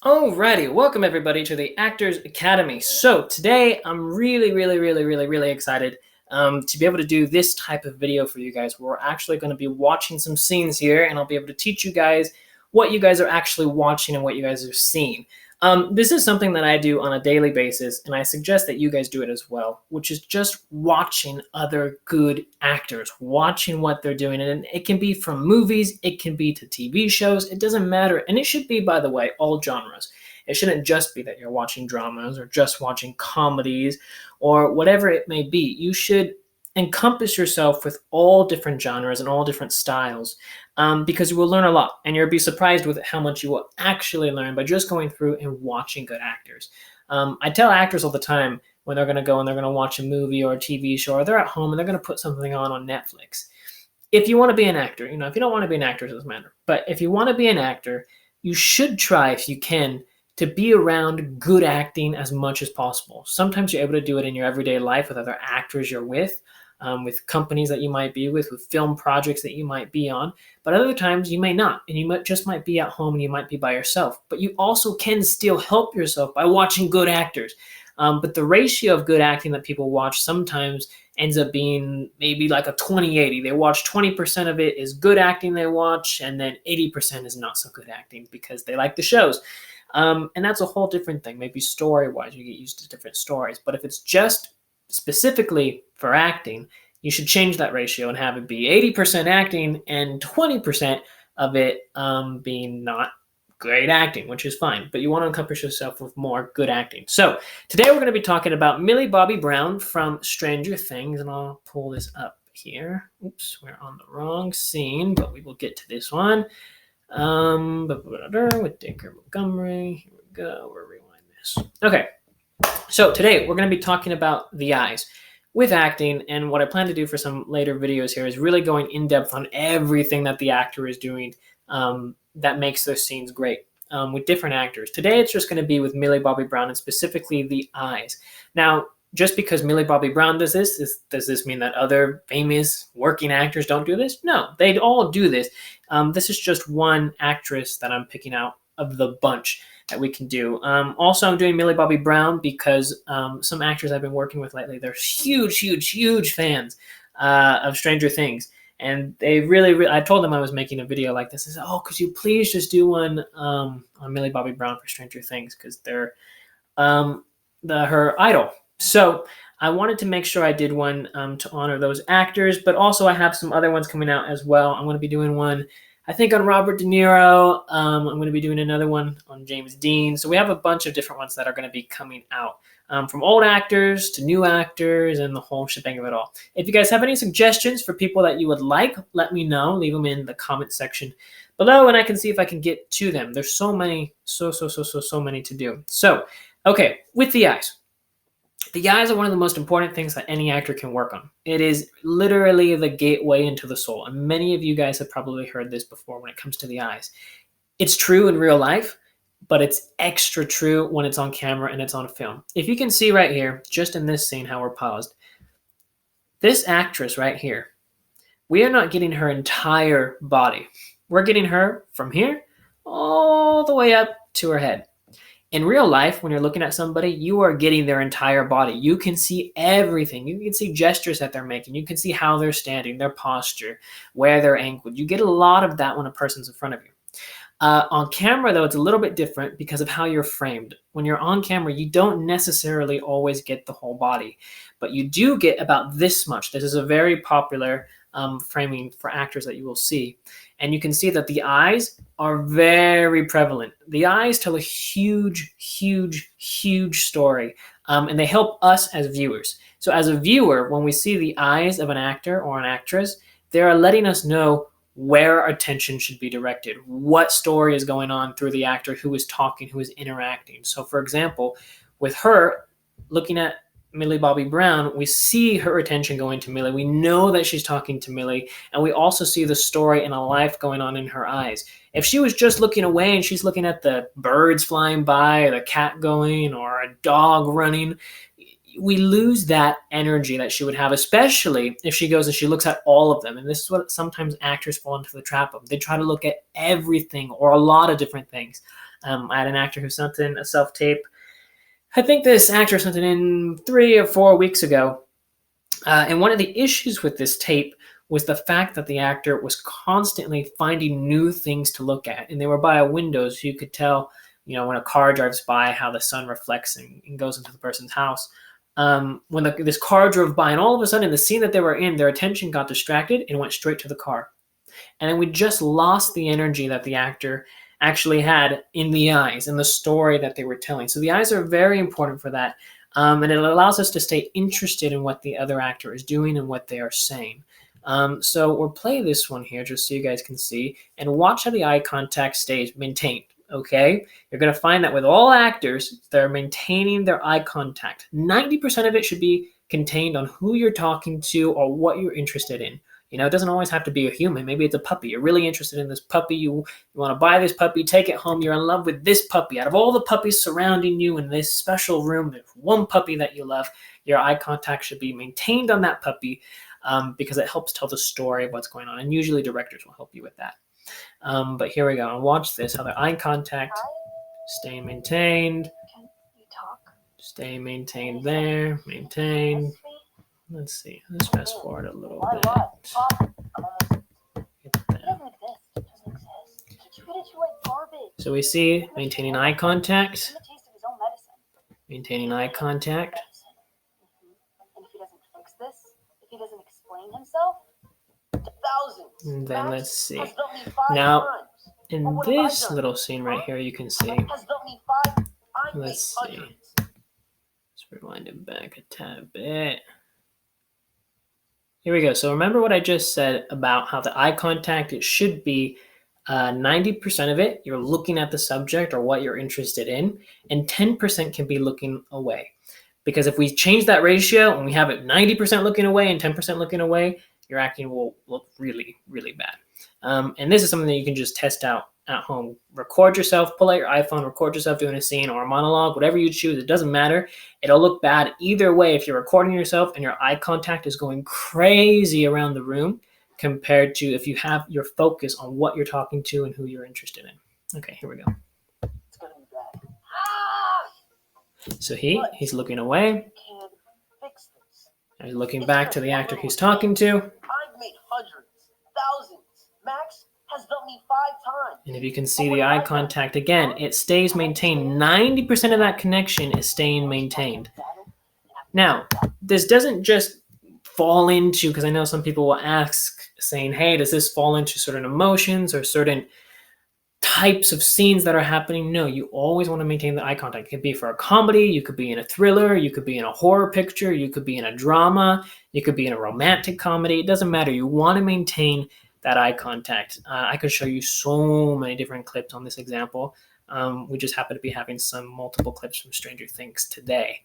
Alrighty, welcome everybody to the Actors Academy. So today I'm really excited to be able to do this type of video for you guys. We're actually going to be watching some scenes here, and I'll be able to teach you guys what you guys are actually watching and what you guys are seeing. This is something that I do on a daily basis, and I suggest that you guys do it as well, which is just watching other good actors, watching what they're doing. And it can be from movies, it can be to TV shows, it doesn't matter. And it should be, by the way, all genres. It shouldn't just be that you're watching dramas or just watching comedies or whatever it may be. You should encompass yourself with all different genres and all different styles, because you will learn a lot, and you'll be surprised with how much you will actually learn by just going through and watching good actors. I tell actors all the time when they're going to go and they're going to watch a movie or a TV show, or they're at home and they're going to put something on Netflix. If you want to be an actor, if you don't want to be an actor, it doesn't matter. But if you want to be an actor, you should try, if you can, to be around good acting as much as possible. Sometimes you're able to do it in your everyday life with other actors you're with companies that you might be with film projects that you might be on. But other times you may not, and you just might be at home and you might be by yourself. But you also can still help yourself by watching good actors. But the ratio of good acting that people watch sometimes ends up being maybe like a 20-80. They watch 20% of it is good acting they watch, and then 80% is not so good acting because they like the shows. And that's a whole different thing. Maybe story-wise, you get used to different stories. But if it's just specifically for acting, you should change that ratio and have it be 80% acting and 20% of it being not great acting, which is fine. But you want to encompass yourself with more good acting. So today we're going to be talking about Millie Bobby Brown from Stranger Things, and I'll pull this up here. Oops, we're on the wrong scene, but we will get to this one. With Dacre Montgomery. Here we go. We'll rewind this. Okay. So today we're going to be talking about the eyes with acting, and what I plan to do for some later videos here is really going in depth on everything that the actor is doing that makes those scenes great with different actors. Today it's just going to be with Millie Bobby Brown, and specifically the eyes. Now, just because Millie Bobby Brown does this, does this mean that other famous working actors don't do this? No, they all do this. This is just one actress that I'm picking out of the bunch that we can do. Also, I'm doing Millie Bobby Brown because some actors I've been working with lately, they're huge fans of Stranger Things. And they really, I told them I was making a video like this. I said, oh, could you please just do one on Millie Bobby Brown for Stranger Things, because they're her idol. So I wanted to make sure I did one to honor those actors, but also I have some other ones coming out as well. I'm going to be doing one, I think, on Robert De Niro. I'm going to be doing another one on James Dean. So we have a bunch of different ones that are going to be coming out, from old actors to new actors and the whole shebang of it all. If you guys have any suggestions for people that you would like, let me know. Leave them in the comment section below, and I can see if I can get to them. There's so many, so many to do. So, okay, with the eyes. The eyes are one of the most important things that any actor can work on. It is literally the gateway into the soul. And many of you guys have probably heard this before when it comes to the eyes. It's true in real life, but it's extra true when it's on camera and it's on film. If you can see right here, just in this scene, how we're paused, this actress right here, we are not getting her entire body. We're getting her from here all the way up to her head. In real life, when you're looking at somebody, you are getting their entire body. You can see everything. You can see gestures that they're making. You can see how they're standing, their posture, where they're angled. You get a lot of that when a person's in front of you. On camera, though, it's a little bit different because of how you're framed. When you're on camera, you don't necessarily always get the whole body, but you do get about this much. This is a very popular framing for actors that you will see. And you can see that the eyes are very prevalent. The eyes tell a huge story, and they help us as viewers. So as a viewer, when we see the eyes of an actor or an actress, they are letting us know where our attention should be directed, what story is going on through the actor who is talking, who is interacting. So for example, with her, looking at Millie Bobby Brown, we see her attention going to Millie. We know that she's talking to Millie, and we also see the story and a life going on in her eyes. If she was just looking away and she's looking at the birds flying by, or the cat going, or a dog running, we lose that energy that she would have, especially if she goes and she looks at all of them. And this is what sometimes actors fall into the trap of. They try to look at everything or a lot of different things. I had an actor who sent in a self-tape. I think this actor sent it in 3 or 4 weeks ago. And one of the issues with this tape was the fact that the actor was constantly finding new things to look at. And they were by a window, so you could tell, when a car drives by, how the sun reflects and goes into the person's house. When this car drove by, and all of a sudden, the scene that they were in, their attention got distracted and went straight to the car. And then we just lost the energy that the actor actually had in the eyes and the story that they were telling. So the eyes are very important for that. And it allows us to stay interested in what the other actor is doing and what they are saying. So we'll play this one here just so you guys can see and watch how the eye contact stays maintained. Okay, you're going to find that with all actors, they're maintaining their eye contact. 90% of it should be contained on who you're talking to or what you're interested in. It doesn't always have to be a human. Maybe it's a puppy. You're really interested in this puppy. You want to buy this puppy, take it home. You're in love with this puppy. Out of all the puppies surrounding you in this special room, there's one puppy that you love. Your eye contact should be maintained on that puppy because it helps tell the story of what's going on. And usually directors will help you with that. But here we go. And watch this, how the eye contact stay maintained. Can you talk? Stay maintained there. Maintained. Let's see. Let's fast forward a little bit. So we see maintaining eye contact. Maintaining eye contact. And if he doesn't fix this, if he doesn't explain himself, thousands. And then let's see. Now, in this little scene right here, you can see. Let's see. Let's rewind it back a tad bit. Here we go. So remember what I just said about how the eye contact, it should be 90% of it, you're looking at the subject or what you're interested in, and 10% can be looking away. Because if we change that ratio and we have it 90% looking away and 10% looking away, your acting will look really, really bad. And this is something that you can just test out at home. Record yourself, pull out your iPhone, record yourself doing a scene or a monologue, whatever you choose, it doesn't matter. It'll look bad either way if you're recording yourself and your eye contact is going crazy around the room compared to if you have your focus on what you're talking to and who you're interested in. Okay, here we go. It's gonna be bad. So he's looking away. Can't fix this. He's looking back to the actor he's talking to. I've made hundreds, thousands. Max has done me 5 times. And if you can see the eye contact again, it stays maintained. 90% of that connection is staying maintained. Now, this doesn't just fall into, because I know some people will ask saying, hey, does this fall into certain emotions or certain types of scenes that are happening? No, you always want to maintain the eye contact. It could be for a comedy, you could be in a thriller, you could be in a horror picture, you could be in a drama, you could be in a romantic comedy. It doesn't matter. You want to maintain that eye contact. I could show you so many different clips on this example. We just happen to be having some multiple clips from Stranger Things today.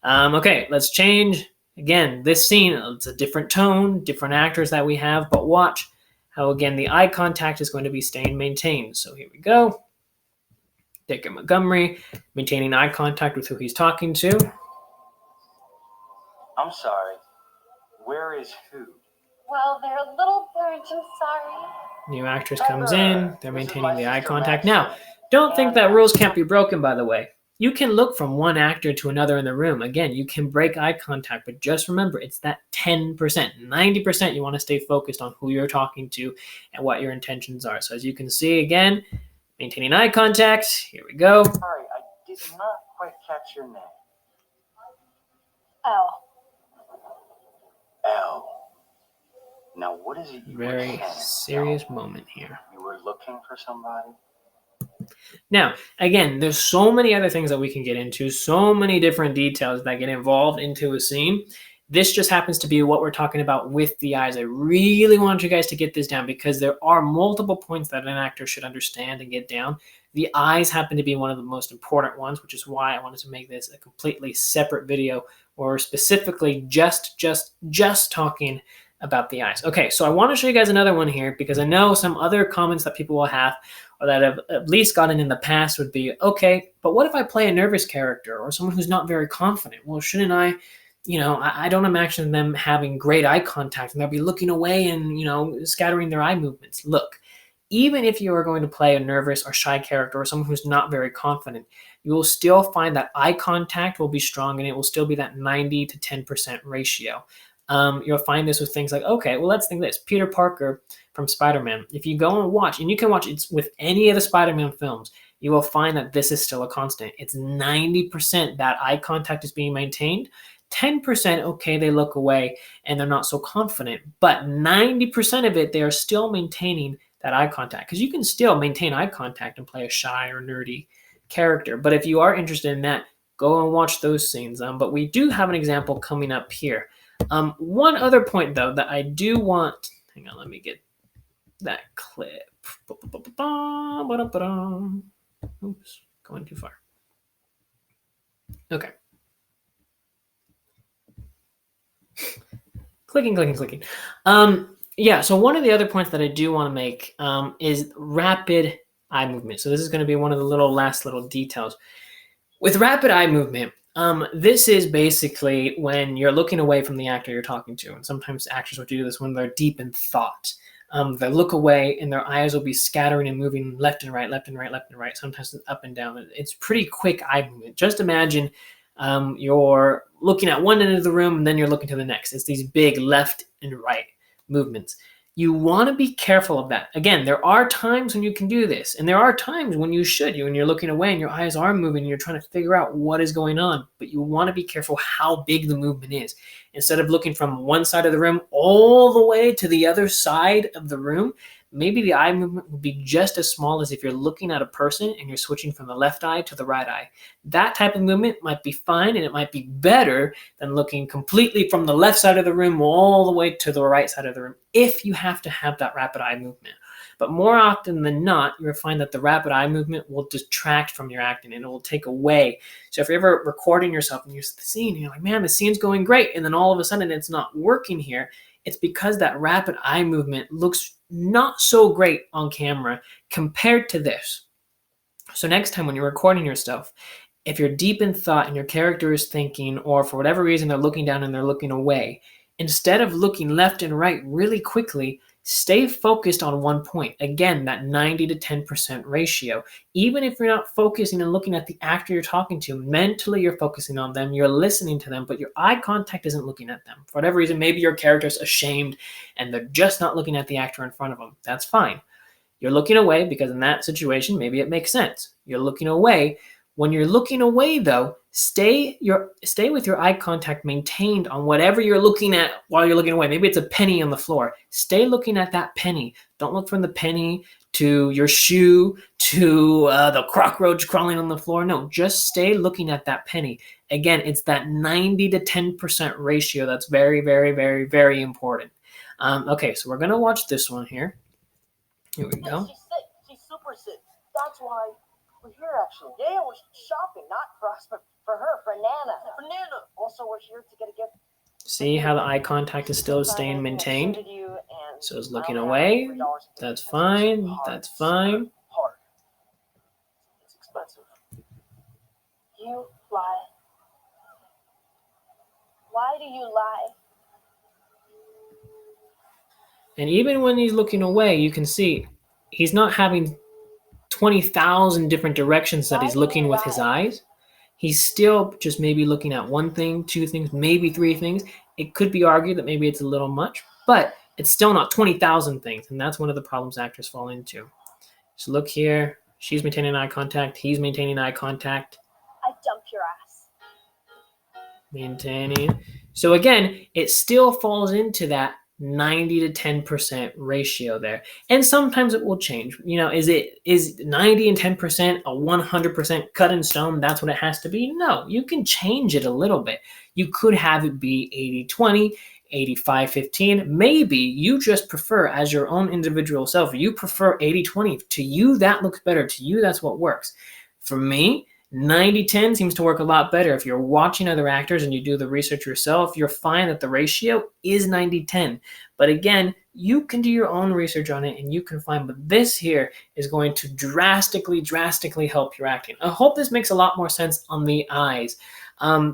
Okay, let's change. Again, this scene, it's a different tone, different actors that we have, but watch how, again, the eye contact is going to be staying maintained. So here we go. Dick Montgomery, maintaining eye contact with who he's talking to. I'm sorry. Where is who? Well, they're a little burnt, I'm sorry. New actress comes in. They're maintaining the eye contact. Now, don't think that rules can't be broken, by the way. You can look from one actor to another in the room. Again, you can break eye contact, but just remember, it's that 10%. 90% you want to stay focused on who you're talking to and what your intentions are. So as you can see, again, maintaining eye contact. Here we go. Sorry, I did not quite catch your name. L. L. Now, what is it you were Very saying, serious L? moment here. You were looking for somebody? Now, again, there's so many other things that we can get into, so many different details that get involved into a scene. This just happens to be what we're talking about with the eyes. I really want you guys to get this down because there are multiple points that an actor should understand and get down. The eyes happen to be one of the most important ones, which is why I wanted to make this a completely separate video or specifically just talking about the eyes. Okay, so I want to show you guys another one here because I know some other comments that people will have or that have at least gotten in the past would be, okay, but what if I play a nervous character or someone who's not very confident? Well, shouldn't I, I don't imagine them having great eye contact and they'll be looking away and, scattering their eye movements. Look, even if you are going to play a nervous or shy character or someone who's not very confident, you will still find that eye contact will be strong and it will still be that 90 to 10% ratio. You'll find this with things like, okay, well, let's think this. Peter Parker from Spider-Man. If you go and watch, and you can watch it with any of the Spider-Man films, you will find that this is still a constant. It's 90% that eye contact is being maintained. 10%, okay, they look away and they're not so confident. But 90% of it, they are still maintaining that eye contact. Because you can still maintain eye contact and play a shy or nerdy character. But if you are interested in that, go and watch those scenes. But we do have an example coming up here. One other point, though, that I do want... Hang on, let me get that clip. Oops, going too far. Okay. Clicking. Yeah, so one of the other points that I do want to make is rapid eye movement. So this is going to be one of the last little details. With rapid eye movement, this is basically when you're looking away from the actor you're talking to. And sometimes actors will do this when they're deep in thought. They look away and their eyes will be scattering and moving left and right, sometimes up and down. It's pretty quick eye movement. Just imagine you're looking at one end of the room and then you're looking to the next. It's these big left and right movements. You want to be careful of that. Again, there are times when you can do this, and there are times when you should. When you're looking away and your eyes are moving and you're trying to figure out what is going on, but you want to be careful how big the movement is. Instead of looking from one side of the room all the way to the other side of the room, maybe the eye movement will be just as small as if you're looking at a person and you're switching from the left eye to the right eye. That type of movement might be fine, and it might be better than looking completely from the left side of the room all the way to the right side of the room, if you have to have that rapid eye movement. But more often than not, you'll find that the rapid eye movement will detract from your acting and it will take away. So if you're ever recording yourself and you're the scene, and you're like, man, the scene's going great, and then all of a sudden it's not working here, it's because that rapid eye movement looks not so great on camera compared to this. So next time when you're recording yourself, if you're deep in thought and your character is thinking, or for whatever reason they're looking down and they're looking away, instead of looking left and right really quickly, stay focused on one point. Again, that 90 to 10% ratio. Even if you're not focusing and looking at the actor you're talking to, mentally you're focusing on them, you're listening to them, but your eye contact isn't looking at them. For whatever reason, maybe your character's ashamed and they're just not looking at the actor in front of them. That's fine. You're looking away because in that situation, maybe it makes sense. You're looking away. When you're looking away, though, stay with your eye contact maintained on whatever you're looking at while you're looking away. Maybe it's a penny on the floor. Stay looking at that penny. Don't look from the penny to your shoe to the cockroach crawling on the floor. No, just stay looking at that penny. Again, it's that 90 to 10% ratio that's very, very, very, very important. Okay, so we're going to watch this one here. Here we go. She's sick. She's super sick. That's why we're here, actually. Yeah, we're shopping, not for us, but for her, for Nana. For Nana. Also, we're here to get a gift. See how the eye contact is still staying maintained? So it's looking away. That's fine. That's fine. It's expensive. You lie. Why do you lie? And even when he's looking away, you can see he's not having 20,000 different directions that he's looking with his eyes. He's still just maybe looking at one thing, two things, maybe three things. It could be argued that maybe it's a little much, but it's still not 20,000 things. And that's one of the problems actors fall into. So look here. She's maintaining eye contact. He's maintaining eye contact. I dump your ass. Maintaining. So again, it still falls into that 90 to 10% ratio there. And sometimes it will change. You know, is 90 and 10% a 100% cut in stone? That's what it has to be? No, you can change it a little bit. You could have it be 80-20, 85-15. Maybe you just prefer, as your own individual self, you prefer 80-20. To you, that looks better. To you, that's what works. For me, 90-10 seems to work a lot better. If you're watching other actors and you do the research yourself, you'll find that the ratio is 90-10. But again, you can do your own research on it and you can find, but this here is going to drastically help your acting. I hope this makes a lot more sense on the eyes.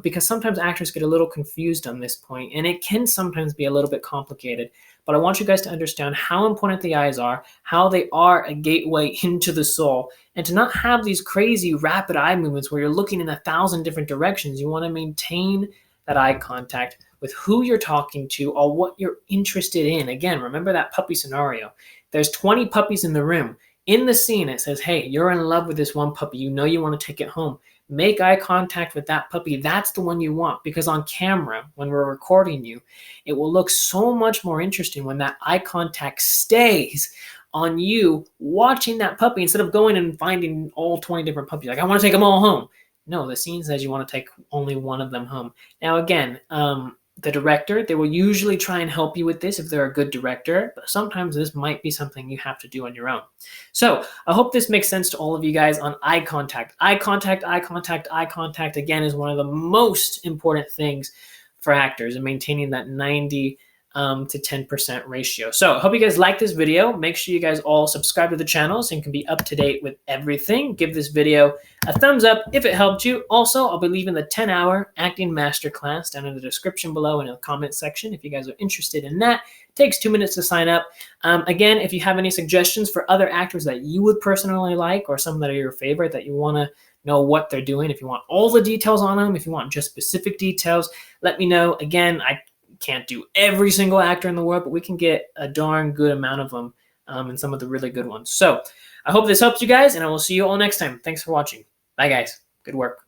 because sometimes actors get a little confused on this point, and it can sometimes be a little bit complicated. But I want you guys to understand how important the eyes are, how they are a gateway into the soul, and to not have these crazy rapid eye movements where you're looking in 1,000 different directions. You want to maintain that eye contact with who you're talking to or what you're interested in. Again, remember that puppy scenario. There's 20 puppies in the room. In the scene, it says, hey, you're in love with this one puppy. You know you want to take it home. Make eye contact with that puppy. That's the one you want, because on camera, when we're recording you, it will look so much more interesting when that eye contact stays on you watching that puppy instead of going and finding all 20 different puppies. Like, I want to take them all home. No, the scene says you want to take only one of them home. Now, again, the director, they will usually try and help you with this if they're a good director, but sometimes this might be something you have to do on your own. So I hope this makes sense to all of you guys on eye contact. Eye contact, eye contact, eye contact, again, is one of the most important things for actors and maintaining that 90 to 10% ratio. So I hope you guys like this video. Make sure you guys all subscribe to the channel so you can be up to date with everything. Give this video a thumbs up if it helped you. Also, I'll be leaving the 10-hour acting masterclass down in the description below in the comment section if you guys are interested in that. It takes 2 minutes to sign up. Again, if you have any suggestions for other actors that you would personally like, or some that are your favorite that you want to know what they're doing, if you want all the details on them, if you want just specific details, let me know. Again, I can't do every single actor in the world, but we can get a darn good amount of them, and some of the really good ones. So I hope this helps you guys, and I will see you all next time. Thanks for watching. Bye, guys. Good work.